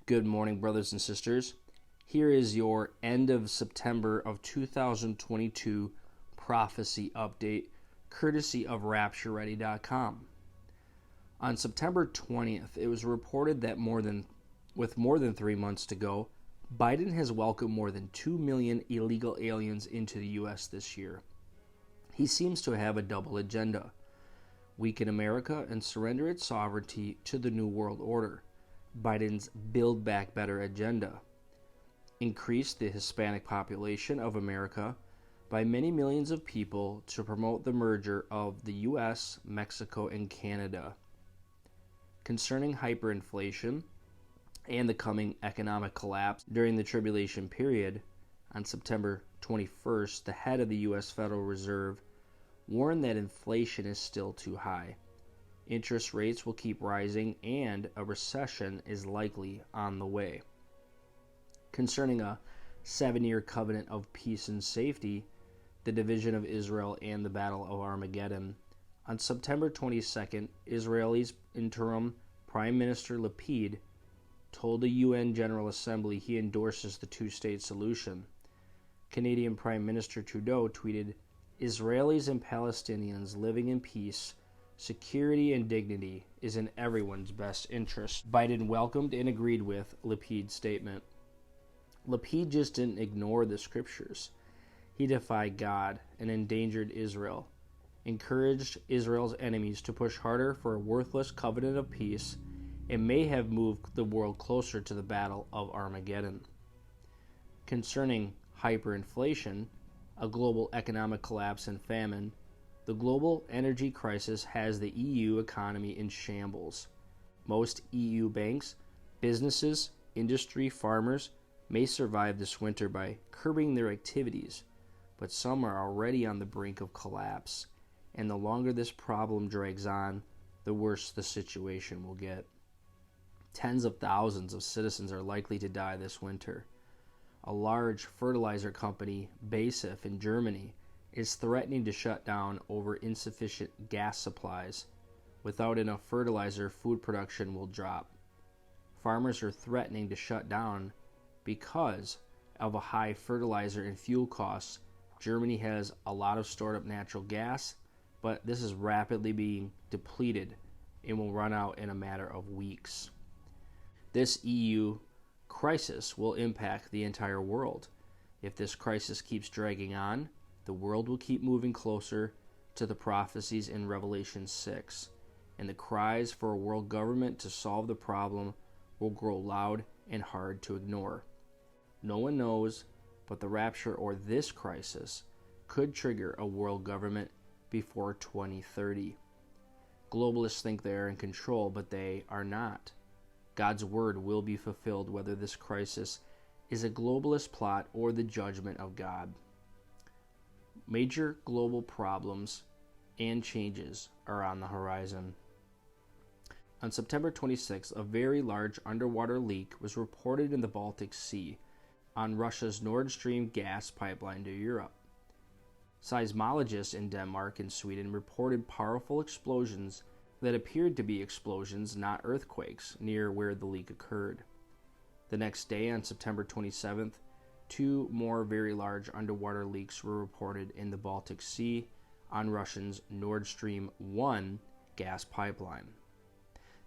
Good morning, brothers and sisters. Here is your end of September of 2022 prophecy update, courtesy of RaptureReady.com. On September 20th, it was reported that with more than 3 months to go, Biden has welcomed more than 2 million illegal aliens into the U.S. this year. He seems to have a double agenda: weaken America and surrender its sovereignty to the New World Order. Biden's Build Back Better agenda: increase the Hispanic population of America by many millions of people to promote the merger of the U.S., Mexico, and Canada. Concerning hyperinflation and the coming economic collapse during the Tribulation period, on September 21st, the head of the U.S. Federal Reserve warned that inflation is still too high. Interest rates will keep rising and a recession is likely on the way. Concerning a 7-year covenant of peace and safety, the division of Israel and the Battle of Armageddon, on September 22nd, Israel's interim Prime Minister Lapid told the UN General Assembly he endorses the two-state solution. Canadian Prime Minister Trudeau tweeted, "Israelis and Palestinians living in peace, security, and dignity is in everyone's best interest." Biden welcomed and agreed with Lapid's statement. Lapid just didn't ignore the scriptures. He defied God and endangered Israel, encouraged Israel's enemies to push harder for a worthless covenant of peace, and may have moved the world closer to the Battle of Armageddon. Concerning hyperinflation, a global economic collapse and famine, the global energy crisis has the EU economy in shambles. Most EU banks, businesses, industry, farmers may survive this winter by curbing their activities, but some are already on the brink of collapse, and the longer this problem drags on, the worse the situation will get. Tens of thousands of citizens are likely to die this winter. A large fertilizer company, BASF in Germany, is threatening to shut down over insufficient gas supplies. Without enough fertilizer, food production will drop. Farmers are threatening to shut down because of a high fertilizer and fuel costs. Germany has a lot of stored up natural gas, but this is rapidly being depleted and will run out in a matter of weeks. This EU crisis will impact the entire world. If this crisis keeps dragging on, the world will keep moving closer to the prophecies in Revelation 6, and the cries for a world government to solve the problem will grow loud and hard to ignore. No one knows, but the rapture or this crisis could trigger a world government before 2030. Globalists think they are in control, but they are not. God's word will be fulfilled whether this crisis is a globalist plot or the judgment of God. Major global problems and changes are on the horizon. On September 26th, a very large underwater leak was reported in the Baltic Sea on Russia's Nord Stream gas pipeline to Europe. Seismologists in Denmark and Sweden reported powerful explosions that appeared to be explosions, not earthquakes, near where the leak occurred. The next day, on September 27th, 2 more very large underwater leaks were reported in the Baltic Sea on Russia's Nord Stream 1 gas pipeline.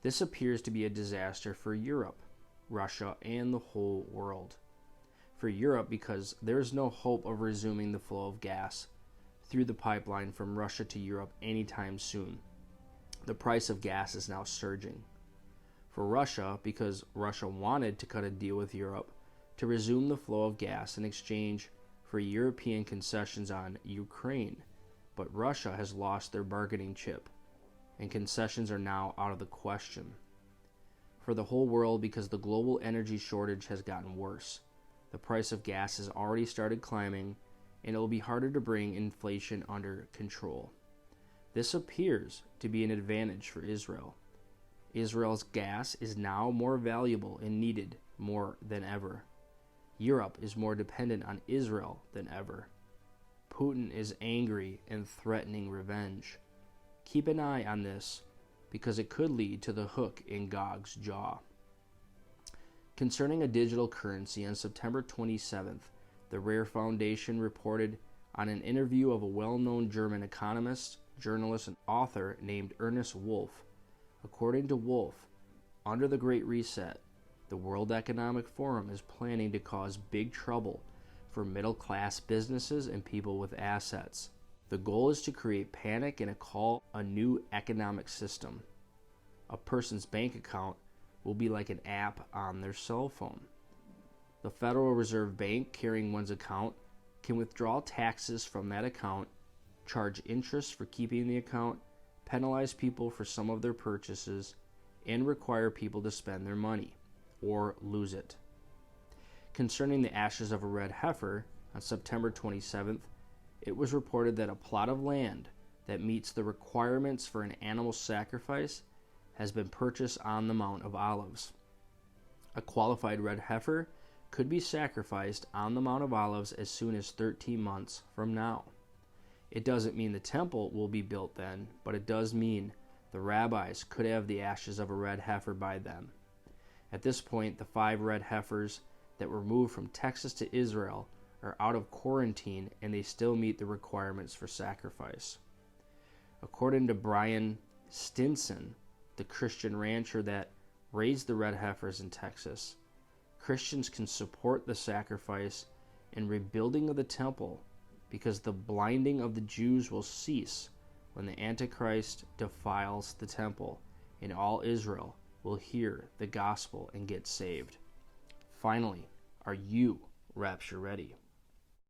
This appears to be a disaster for Europe, Russia, and the whole world. For Europe, because there is no hope of resuming the flow of gas through the pipeline from Russia to Europe anytime soon. The price of gas is now surging. For Russia, because Russia wanted to cut a deal with Europe to resume the flow of gas in exchange for European concessions on Ukraine, but Russia has lost their bargaining chip, and concessions are now out of the question. For the whole world, because the global energy shortage has gotten worse. The price of gas has already started climbing, and it will be harder to bring inflation under control. This appears to be an advantage for Israel. Israel's gas is now more valuable and needed more than ever. Europe is more dependent on Israel than ever. Putin is angry and threatening revenge. Keep an eye on this, because it could lead to the hook in Gog's jaw. Concerning a digital currency, on September 27th, the Rare Foundation reported on an interview of a well-known German economist, journalist, and author named Ernest Wolff. According to Wolff, under the Great Reset, the World Economic Forum is planning to cause big trouble for middle-class businesses and people with assets. The goal is to create panic and call a new economic system. A person's bank account will be like an app on their cell phone. The Federal Reserve Bank carrying one's account can withdraw taxes from that account, charge interest for keeping the account, penalize people for some of their purchases, and require people to spend their money or lose it. Concerning the ashes of a red heifer, on September 27th, it was reported that a plot of land that meets the requirements for an animal sacrifice has been purchased on the Mount of Olives. A qualified red heifer could be sacrificed on the Mount of Olives as soon as 13 months from now. It doesn't mean the temple will be built then, but it does mean the rabbis could have the ashes of a red heifer by then. At this point, the 5 red heifers that were moved from Texas to Israel are out of quarantine and they still meet the requirements for sacrifice. According to Brian Stinson, the Christian rancher that raised the red heifers in Texas, Christians can support the sacrifice and rebuilding of the temple because the blinding of the Jews will cease when the Antichrist defiles the temple, and all Israel will hear the gospel and get saved. Finally, are you rapture ready?